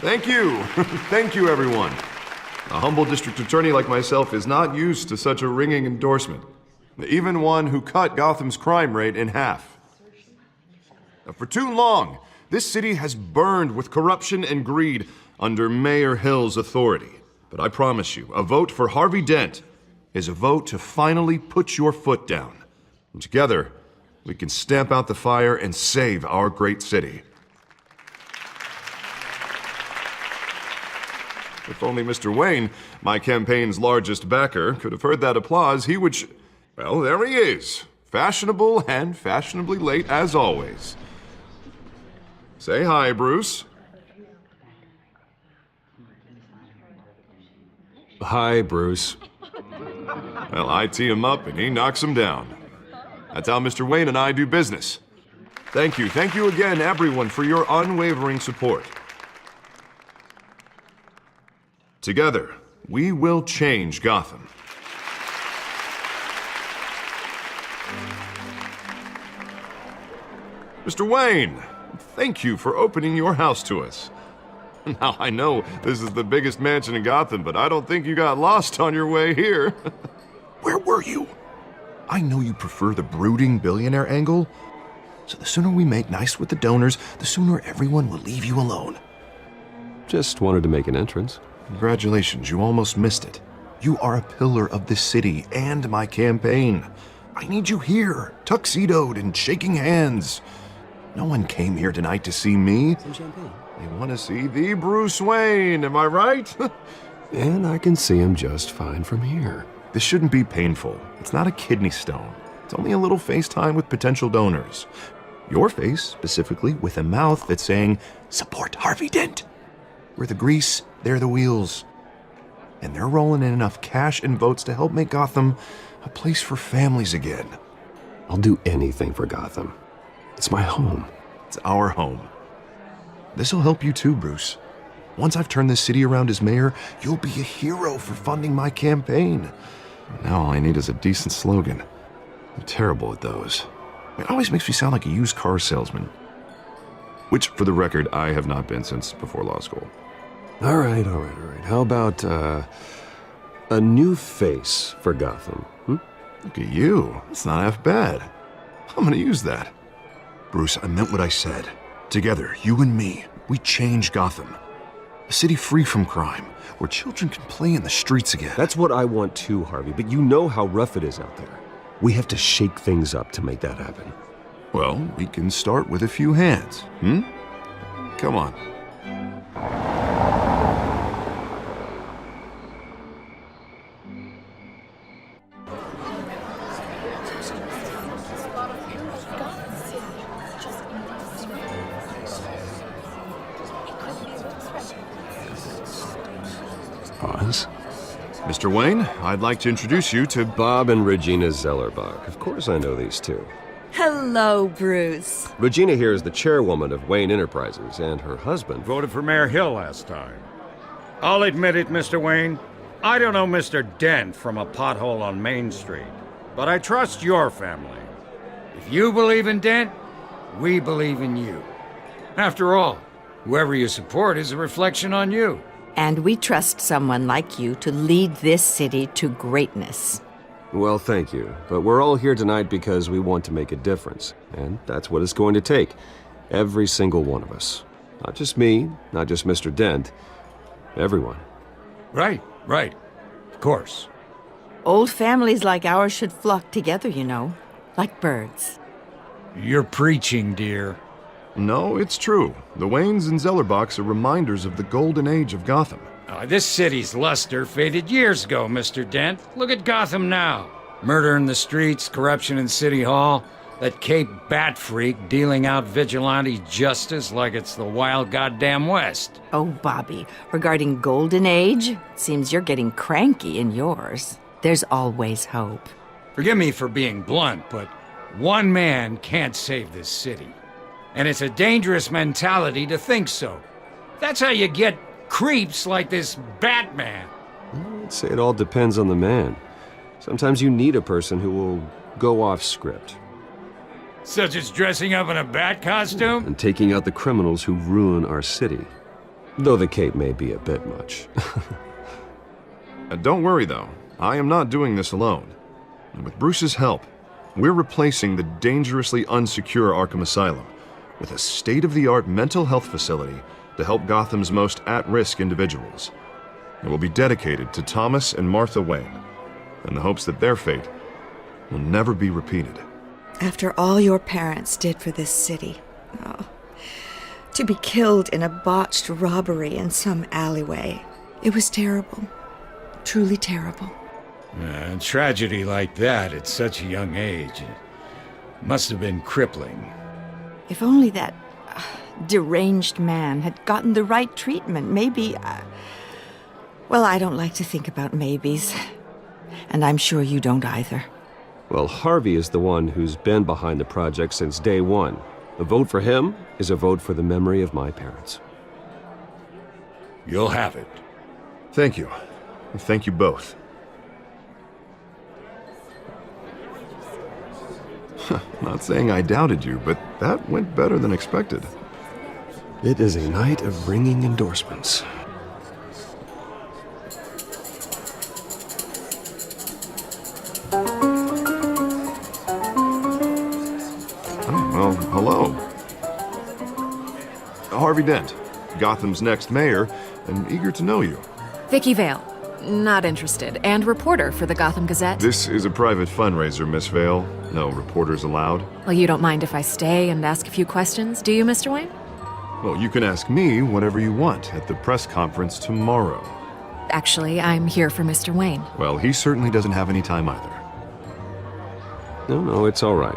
Thank you. Thank you, everyone. A humble district attorney like myself is not used to such a ringing endorsement. Even one who cut Gotham's crime rate in half. For too long, this city has burned with corruption and greed under Mayor Hill's authority. But I promise you, a vote for Harvey Dent is a vote to finally put your foot down. And together, we can stamp out the fire and save our great city. If only Mr. Wayne, my campaign's largest backer, could have heard that applause, he would well, there he is. Fashionable and fashionably late as always. Say hi, Bruce. Hi, Bruce. Well, I tee him up and he knocks him down. That's how Mr. Wayne and I do business. Thank you again, everyone, for your unwavering support. Together, we will change Gotham. Mr. Wayne, thank you for opening your house to us. Now, I know this is the biggest mansion in Gotham, but I don't think you got lost on your way here. Where were you? I know you prefer the brooding billionaire angle, so the sooner we make nice with the donors, the sooner everyone will leave you alone. Just wanted to make an entrance. Congratulations, you almost missed it. You are a pillar of this city and my campaign. I need you here, tuxedoed and shaking hands. No one came here tonight to see me. Some champagne. They want to see the Bruce Wayne, am I right? And I can see him just fine from here. This shouldn't be painful. It's not a kidney stone. It's only a little FaceTime with potential donors. Your face, specifically, with a mouth that's saying, support Harvey Dent. We're the grease, they're the wheels. And they're rolling in enough cash and votes to help make Gotham a place for families again. I'll do anything for Gotham. It's my home. It's our home. This'll help you too, Bruce. Once I've turned this city around as mayor, you'll be a hero for funding my campaign. Now all I need is a decent slogan. I'm terrible at those. It always makes me sound like a used car salesman. Which, for the record, I have not been since before law school. All right. How about, a new face for Gotham? Look at you. It's not half bad. I'm gonna use that. Bruce, I meant what I said. Together, you and me, we change Gotham. A city free from crime, where children can play in the streets again. That's what I want too, Harvey, but you know how rough it is out there. We have to shake things up to make that happen. Well, we can start with a few hands, Come on. Pause. Mr. Wayne, I'd like to introduce you to Bob and Regina Zellerbach. Of course I know these two. Hello, Bruce. Regina here is the chairwoman of Wayne Enterprises, and her husband Voted for Mayor Hill last time. I'll admit it, Mr. Wayne. I don't know Mr. Dent from a pothole on Main Street, but I trust your family. If you believe in Dent, we believe in you. After all, whoever you support is a reflection on you. And we trust someone like you to lead this city to greatness. Well, thank you. But we're all here tonight because we want to make a difference. And that's what it's going to take. Every single one of us. Not just me, not just Mr. Dent. Everyone. Right. Of course. Old families like ours should flock together, you know, like birds. You're preaching, dear. No, it's true. The Waynes and Zellerbachs are reminders of the golden age of Gotham. This city's luster faded years ago, Mr. Dent. Look at Gotham now. Murder in the streets, corruption in City Hall, that Cape Bat freak dealing out vigilante justice like it's the wild goddamn West. Oh, Bobby, regarding Golden Age, seems you're getting cranky in yours. There's always hope. Forgive me for being blunt, but one man can't save this city. And it's a dangerous mentality to think so. That's how you get creeps like this Batman. I'd say it all depends on the man. Sometimes you need a person who will go off script. Such as dressing up in a bat costume? And taking out the criminals who ruin our city. Though the cape may be a bit much. Don't worry, though. I am not doing this alone. And with Bruce's help, we're replacing the dangerously unsecure Arkham Asylum with a state-of-the-art mental health facility to help Gotham's most at-risk individuals. It will be dedicated to Thomas and Martha Wayne, in the hopes that their fate will never be repeated. After all your parents did for this city, oh, to be killed in a botched robbery in some alleyway, it was terrible. Truly terrible. A tragedy like that at such a young age must have been crippling. If only that deranged man had gotten the right treatment, maybe... well, I don't like to think about maybes. And I'm sure you don't either. Well, Harvey is the one who's been behind the project since day one. A vote for him is a vote for the memory of my parents. You'll have it. Thank you. Thank you both. Not saying I doubted you, but that went better than expected. It is a night of ringing endorsements. Well, hello. Harvey Dent, Gotham's next mayor, and eager to know you. Vicky Vale. Not interested. And reporter for the Gotham Gazette. This is a private fundraiser, Miss Vale. No reporters allowed. Well, you don't mind if I stay and ask a few questions, do you, Mr. Wayne? Well, you can ask me whatever you want at the press conference tomorrow. Actually, I'm here for Mr. Wayne. Well, he certainly doesn't have any time either. No, it's all right.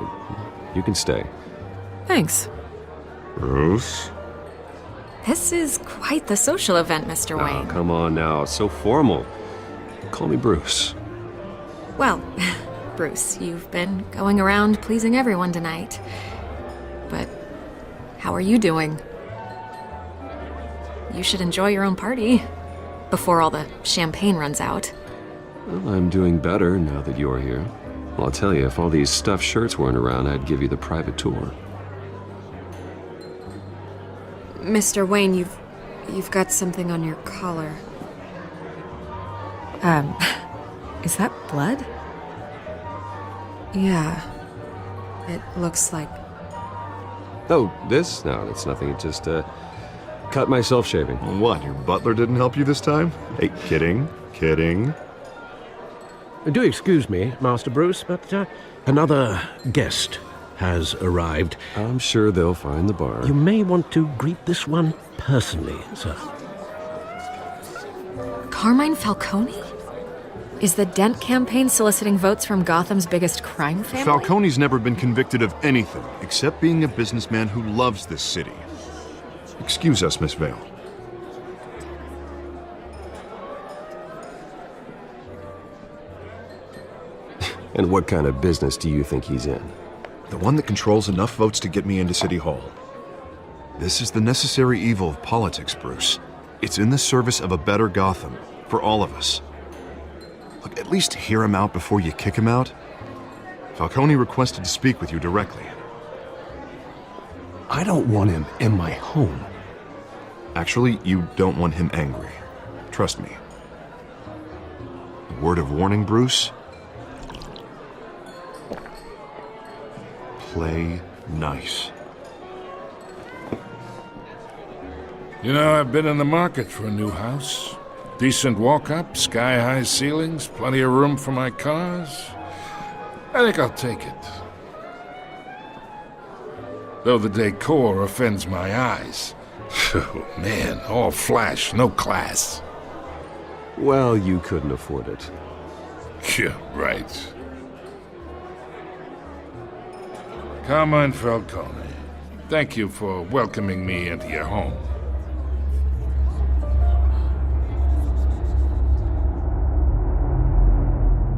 You can stay. Thanks. Bruce? This is quite the social event, Mr. Oh, Wayne. come on now. So formal. Call me Bruce. Well, Bruce, you've been going around pleasing everyone tonight. But how are you doing? You should enjoy your own party before all the champagne runs out. Well, I'm doing better now that you're here. Well, I'll tell you, if all these stuffed shirts weren't around, I'd give you the private tour. Mr. Wayne, you've got something on your collar. Is that blood? Yeah. It looks like... Oh, this? No, that's nothing. It just, cut myself shaving. What, your butler didn't help you this time? Hey, kidding. Do excuse me, Master Bruce, but another guest has arrived. I'm sure they'll find the bar. You may want to greet this one personally, sir. Carmine Falcone? Is the Dent campaign soliciting votes from Gotham's biggest crime family? Falcone's never been convicted of anything except being a businessman who loves this city. Excuse us, Miss Vale. And what kind of business do you think he's in? The one that controls enough votes to get me into City Hall. This is the necessary evil of politics, Bruce. It's in the service of a better Gotham, for all of us. Look, at least hear him out before you kick him out. Falcone requested to speak with you directly. I don't want him in my home. Actually, you don't want him angry. Trust me. A word of warning, Bruce? Play nice. You know, I've been in the market for a new house. Decent walk-up, sky-high ceilings, plenty of room for my cars. I think I'll take it. Though the decor offends my eyes. Oh, man, all flash, no class. Well, you couldn't afford it. Yeah, right. Carmine Falcone, thank you for welcoming me into your home.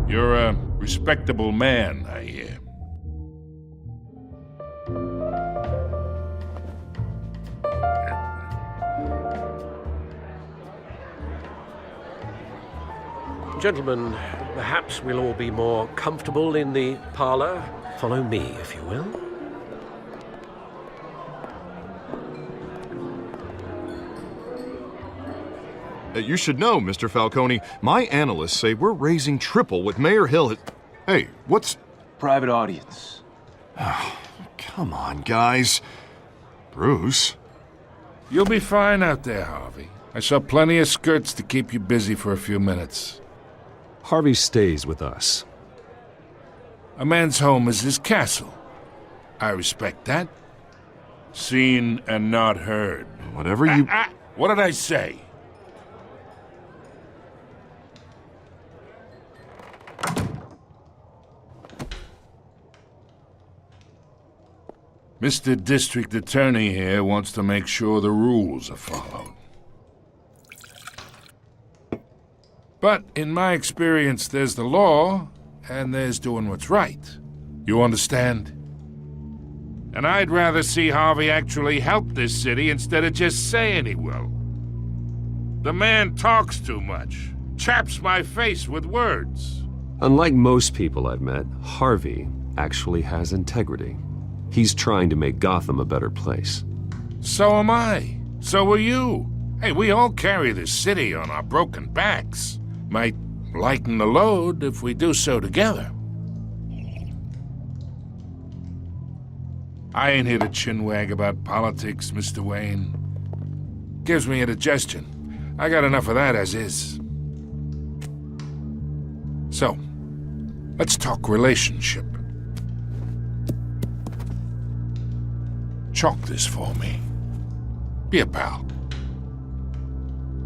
You're a respectable man, I hear. Gentlemen, perhaps we'll all be more comfortable in the parlor. Follow me, if you will. You should know, Mr. Falcone, my analysts say we're raising triple what Mayor Hill. Hey, what's... Private audience. Come on, guys. Bruce? You'll be fine out there, Harvey. I saw plenty of skirts to keep you busy for a few minutes. Harvey stays with us. A man's home is his castle. I respect that. Seen and not heard. Whatever you... What did I say? Mr. District Attorney here wants to make sure the rules are followed. But in my experience, there's the law, and there's doing what's right. You understand? And I'd rather see Harvey actually help this city instead of just saying he will. The man talks too much, chaps my face with words. Unlike most people I've met, Harvey actually has integrity. He's trying to make Gotham a better place. So am I. So are you. Hey, we all carry this city on our broken backs. Might lighten the load if we do so together. I ain't here to chinwag about politics, Mr. Wayne. Gives me indigestion. I got enough of that as is. So, let's talk relationship. Chalk this for me. Be a pal.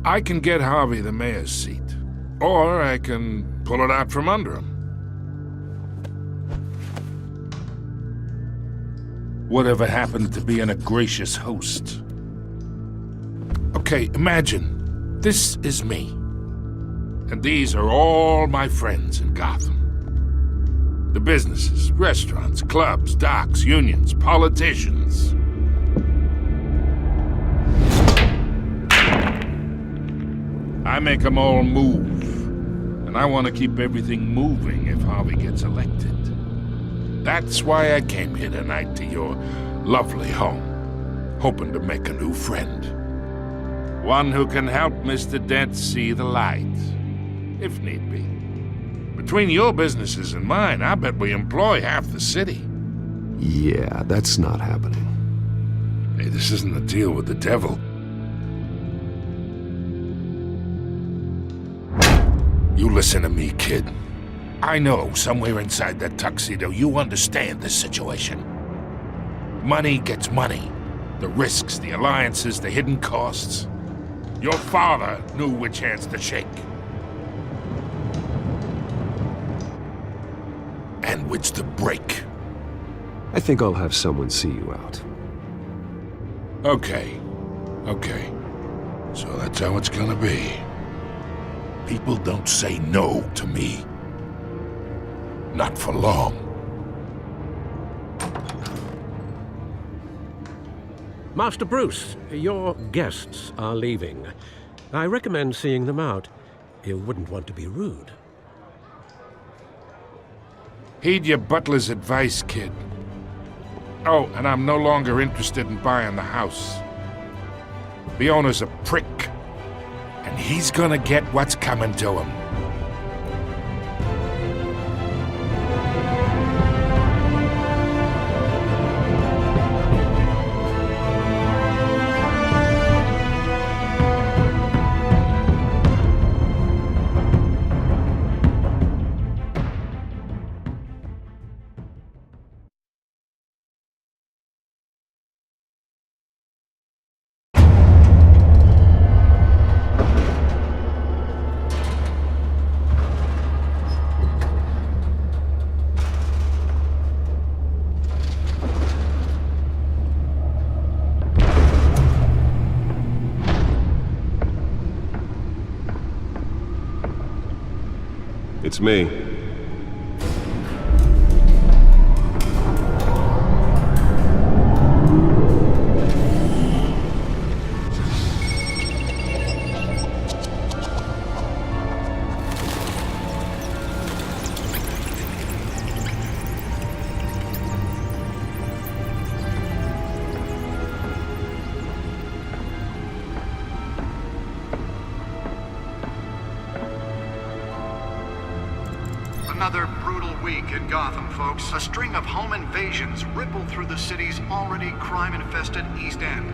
I can get Harvey the mayor's seat, or I can pull it out from under him. Whatever happened to being a gracious host? Okay, imagine, this is me. And these are all my friends in Gotham. The businesses, restaurants, clubs, docks, unions, politicians. I make them all move. And I want to keep everything moving if Harvey gets elected. That's why I came here tonight to your lovely home, hoping to make a new friend. One who can help Mr. Dent see the light, if need be. Between your businesses and mine, I bet we employ half the city. Yeah, that's not happening. Hey, this isn't a deal with the devil. You listen to me, kid. I know somewhere inside that tuxedo you understand this situation. Money gets money. The risks, the alliances, the hidden costs. Your father knew which hands to shake. And which to break. I think I'll have someone see you out. Okay. So that's how it's gonna be. People don't say no to me. Not for long. Master Bruce, your guests are leaving. I recommend seeing them out. You wouldn't want to be rude. Heed your butler's advice, kid. Oh, and I'm no longer interested in buying the house. The owner's a prick, and he's gonna get what's coming to him. It's me. Another brutal week in Gotham, folks. A string of home invasions rippled through the city's already crime-infested East End.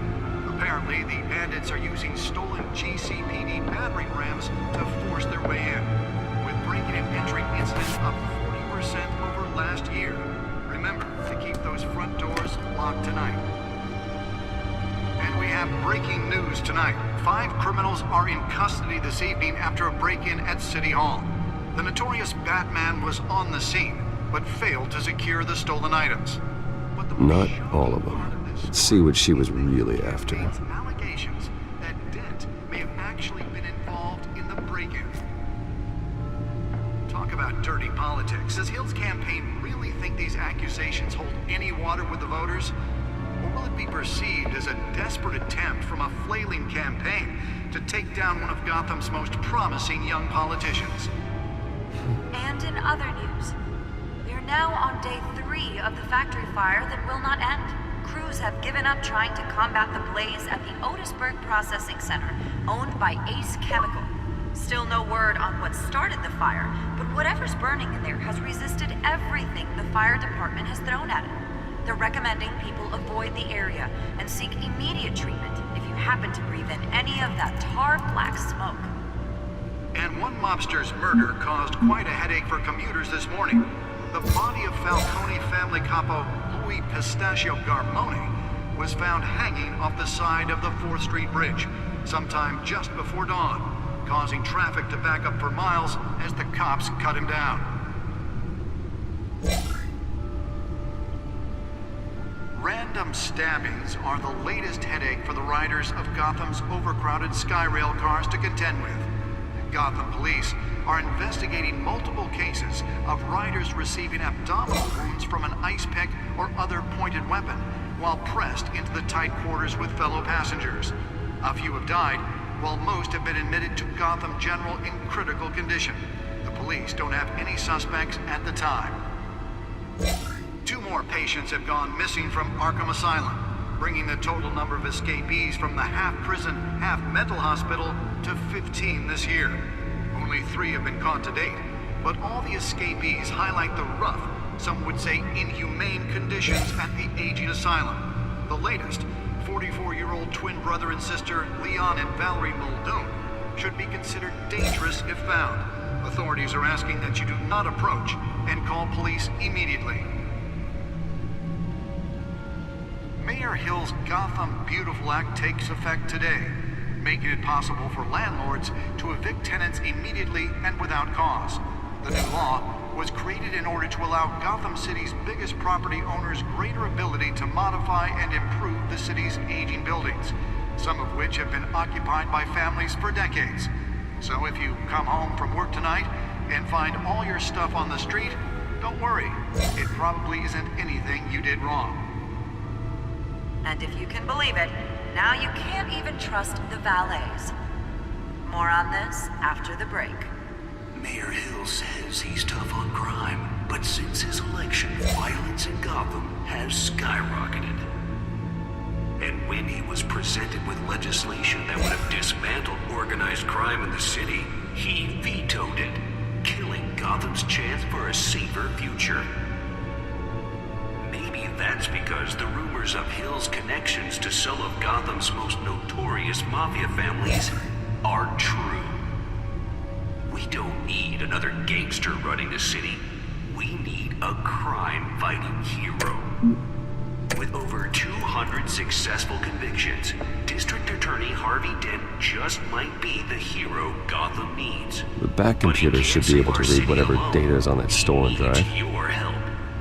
Apparently, the bandits are using stolen GCPD battering rams to force their way in, with breaking and entering incidents up 40% over last year. Remember to keep those front doors locked tonight. And we have breaking news tonight. 5 criminals are in custody this evening after a break-in at City Hall. The notorious Batman was on the scene, but failed to secure the stolen items. But the Not all of them. Let's see what she was really after. Allegations that Dent may have actually been involved in the break-in. Talk about dirty politics. Does Hill's campaign really think these accusations hold any water with the voters? Or will it be perceived as a desperate attempt from a flailing campaign to take down one of Gotham's most promising young politicians? And in other news, we are now on day 3 of the factory fire that will not end. Crews have given up trying to combat the blaze at the Otisburg Processing Center, owned by Ace Chemical. Still no word on what started the fire, but whatever's burning in there has resisted everything the fire department has thrown at it. They're recommending people avoid the area and seek immediate treatment if you happen to breathe in any of that tar black smoke. And one mobster's murder caused quite a headache for commuters this morning. The body of Falcone family capo Louis Pistachio Garmone was found hanging off the side of the 4th Street Bridge sometime just before dawn, causing traffic to back up for miles as the cops cut him down. Random stabbings are the latest headache for the riders of Gotham's overcrowded Skyrail cars to contend with. Gotham police are investigating multiple cases of riders receiving abdominal wounds from an ice pick or other pointed weapon while pressed into the tight quarters with fellow passengers. A few have died, while most have been admitted to Gotham General in critical condition. The police don't have any suspects at the time. 2 more patients have gone missing from Arkham Asylum, bringing the total number of escapees from the half-prison, half-mental hospital to 15 this year. Only 3 have been caught to date, but all the escapees highlight the rough, some would say inhumane conditions at the aging asylum. The latest, 44-year-old twin brother and sister Leon and Valerie Muldoon, should be considered dangerous if found. Authorities are asking that you do not approach and call police immediately. Mayor Hill's Gotham Beautiful Act takes effect today, making it possible for landlords to evict tenants immediately and without cause. The new law was created in order to allow Gotham City's biggest property owners greater ability to modify and improve the city's aging buildings, some of which have been occupied by families for decades. So if you come home from work tonight and find all your stuff on the street, don't worry. It probably isn't anything you did wrong. And if you can believe it, now you can't even trust the valets. More on this after the break. Mayor Hill says he's tough on crime, but since his election, violence in Gotham has skyrocketed. And when he was presented with legislation that would have dismantled organized crime in the city, he vetoed it, killing Gotham's chance for a safer future. Maybe that's because the rumors of Hill's connections to some of Gotham's most notorious mafia families are true. We don't need another gangster running the city. We need a crime-fighting hero. With over 200 successful convictions, District Attorney Harvey Dent just might be the hero Gotham needs. The back computer should be able to read whatever data is on that stolen drive. Your help.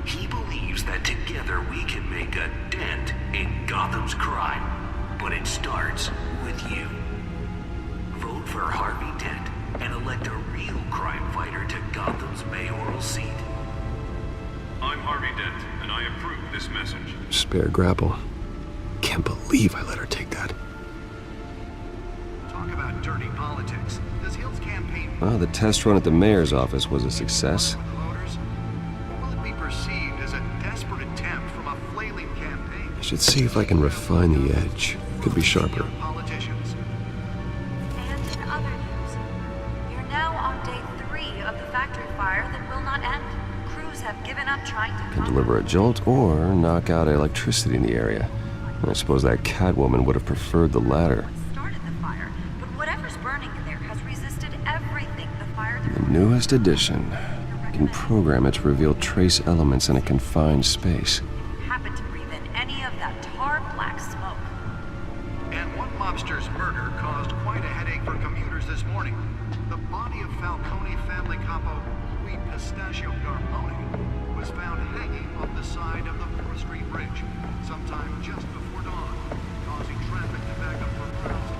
He believes that together we can make a dent in Gotham's crime. But it starts with you. Vote for Harvey Dent and elect a real crime fighter to Gotham's mayoral seat. I'm Harvey Dent, and I approve this message. Spare grapple. Can't believe I let her take that. Talk about dirty politics. Does Hill's campaign... Well, the test run at the mayor's office was a success. Will it be perceived as a desperate attempt from a flailing campaign? I should see if I can refine the edge. Could be sharper. And in other news, you're now on day 3 of the factory fire that will not end. Crews have given up trying to Could deliver a jolt or knock out electricity in the area. I suppose that Catwoman would have preferred the latter. started the fire, but whatever's burning in there has resisted everything the fire The newest addition. You can program it to reveal trace elements in a confined space. happened to breathe in any of that tar black smoke. And one mobster's murder caused quite a headache for commuters this morning. The body of Falcone family capo Louis Pistachio Garmoni was found hanging on the side of the 4th Street Bridge sometime just before dawn, causing traffic to back up for crowds.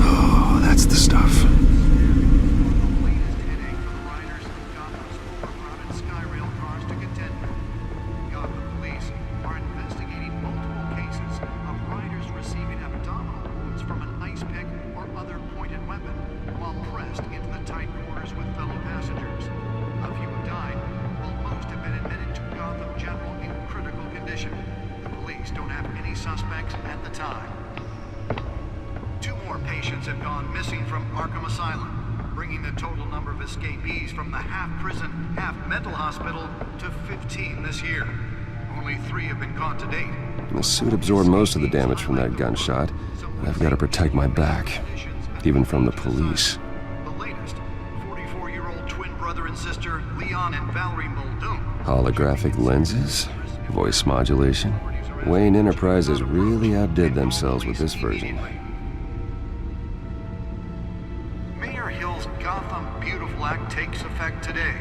Oh, that's the stuff. The latest headache for the riders of Gotham's overcrowded Skyrail cars to contend with. Gotham police are investigating multiple cases of riders receiving abdominal wounds from an ice pick or other pointed weapon while pressed into the tight quarters with fellow passengers. A few have died, while most have been admitted to Gotham General in critical condition. The police don't have any suspects at the time. 2 more patients have gone missing from Arkham Asylum, bringing the total number of escapees from the half-prison, half-mental hospital to 15 this year. Only 3 have been caught to date. The suit absorbed most of the damage from that gunshot, but I've got to protect my back, even from the police. The latest, 44-year-old twin brother and sister Leon and Valerie Muldoon. Holographic lenses, voice modulation. Wayne Enterprises really outdid themselves with this version. Mayor Hill's Gotham Beautiful Act takes effect today,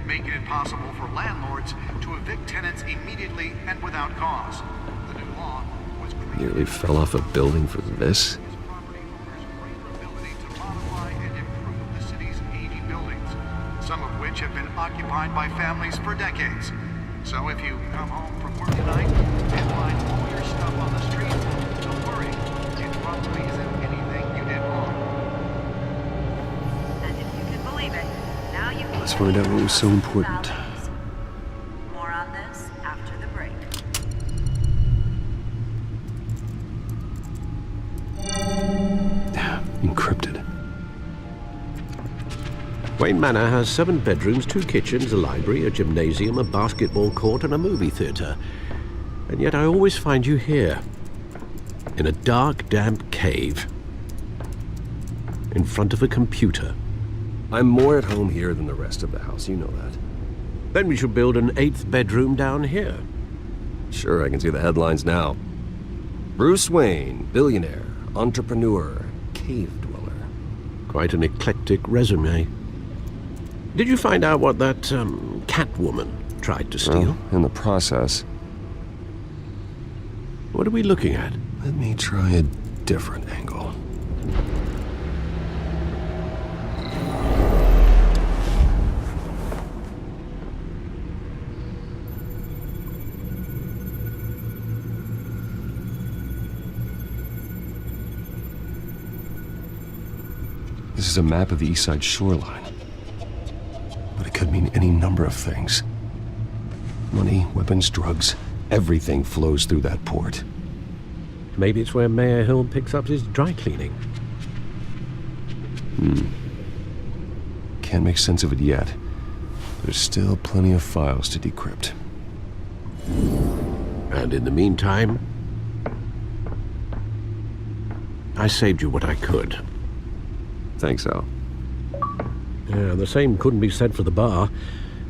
making it possible for landlords to evict tenants immediately and without cause. The new law was created Nearly fell off a building for this. to give property owners greater ability to modify and improve the city's aging buildings, some of which have been occupied by families for decades. So if you come home from work tonight and find all your stuff on the street, don't worry, it probably isn't anything you did wrong. And if you can believe it, now you can Let's find out what was so important. More on this after the break. Encrypted. Wayne Manor has 7 bedrooms, 2 kitchens, a library, a gymnasium, a basketball court, and a movie theater. And yet I always find you here, in a dark, damp cave, in front of a computer. I'm more at home here than the rest of the house, you know that. Then we should build an 8th bedroom down here. Sure, I can see the headlines now. Bruce Wayne, billionaire, entrepreneur, cave dweller. Quite an eclectic resume. Did you find out what that, Catwoman tried to steal? Well, in the process. What are we looking at? Let me try a different angle. This is a map of the East Side shoreline. But it could mean any number of things. Money, weapons, drugs, everything flows through that port. Maybe it's where Mayor Hill picks up his dry cleaning. Can't make sense of it yet. There's still plenty of files to decrypt. And in the meantime, I saved you what I could. Thanks, Al. Yeah, the same couldn't be said for the bar.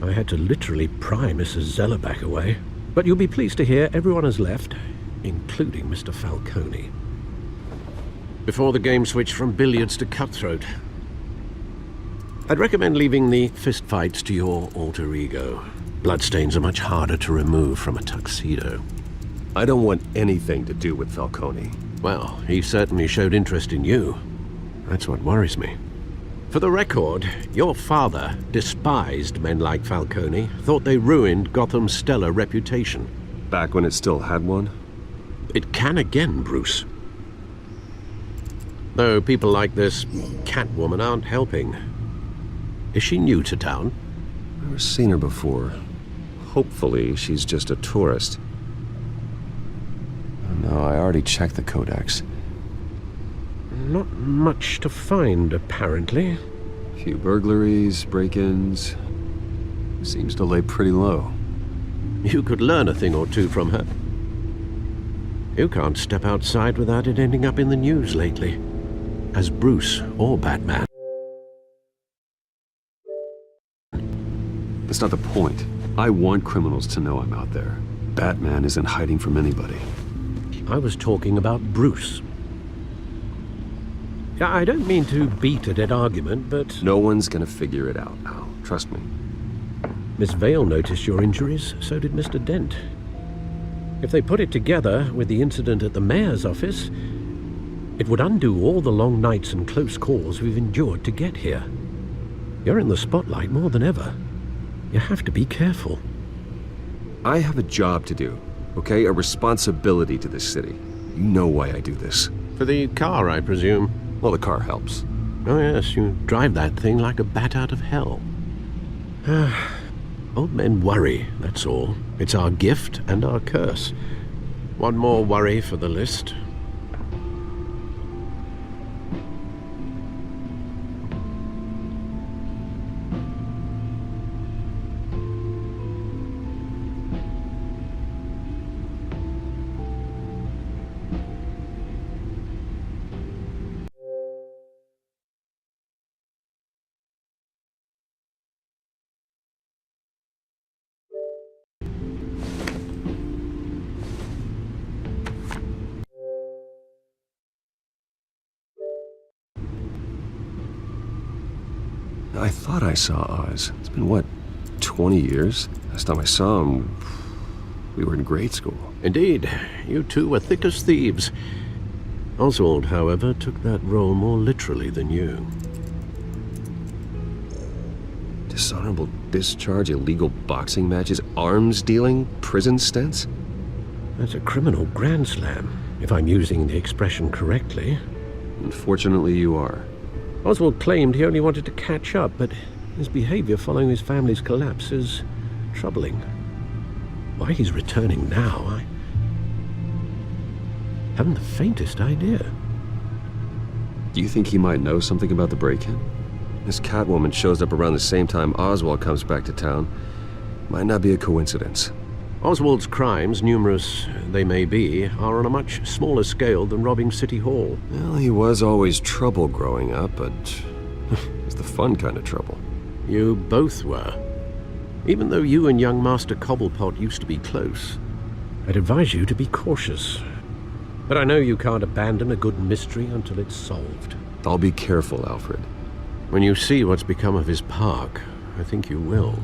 I had to literally pry Mrs. Zellerback away. But you'll be pleased to hear everyone has left, including Mr. Falcone. Before the game switched from billiards to cutthroat. I'd recommend leaving the fistfights to your alter ego. Bloodstains are much harder to remove from a tuxedo. I don't want anything to do with Falcone. Well, he certainly showed interest in you. That's what worries me. For the record, your father despised men like Falcone, thought they ruined Gotham's stellar reputation. Back when it still had one? It can again, Bruce. Though people like this Catwoman aren't helping. Is she new to town? Never seen her before. Hopefully, she's just a tourist. No, I already checked the codex. Not much to find, apparently. Few burglaries, break-ins. Seems to lay pretty low. You could learn a thing or two from her. You can't step outside without it ending up in the news lately. As Bruce or Batman. That's not the point. I want criminals to know I'm out there. Batman isn't hiding from anybody. I was talking about Bruce. I don't mean to beat a dead argument, but... No one's gonna figure it out, Al. Trust me. Miss Vale noticed your injuries, so did Mr. Dent. If they put it together with the incident at the mayor's office, it would undo all the long nights and close calls we've endured to get here. You're in the spotlight more than ever. You have to be careful. I have a job to do, okay? A responsibility to this city. You know why I do this. For the car, I presume? Well, the car helps. Oh yes, you drive that thing like a bat out of hell. Old men worry, that's all. It's our gift and our curse. One more worry for the list. I thought I saw Oz. It's been, what, 20 years? Last time I saw him, we were in grade school. Indeed, you two were thick as thieves. Oswald, however, took that role more literally than you. Dishonorable discharge, illegal boxing matches, arms dealing, prison stints? That's a criminal grand slam, if I'm using the expression correctly. Unfortunately, you are. Oswald claimed he only wanted to catch up, but his behavior following his family's collapse is troubling. Why he's returning now, I haven't the faintest idea. Do you think he might know something about the break-in? This Catwoman shows up around the same time Oswald comes back to town. Might not be a coincidence. Oswald's crimes, numerous they may be, are on a much smaller scale than robbing City Hall. Well, he was always trouble growing up, but it's the fun kind of trouble. You both were. Even though you and young Master Cobblepot used to be close, I'd advise you to be cautious. But I know you can't abandon a good mystery until it's solved. I'll be careful, Alfred. When you see what's become of his park, I think you will.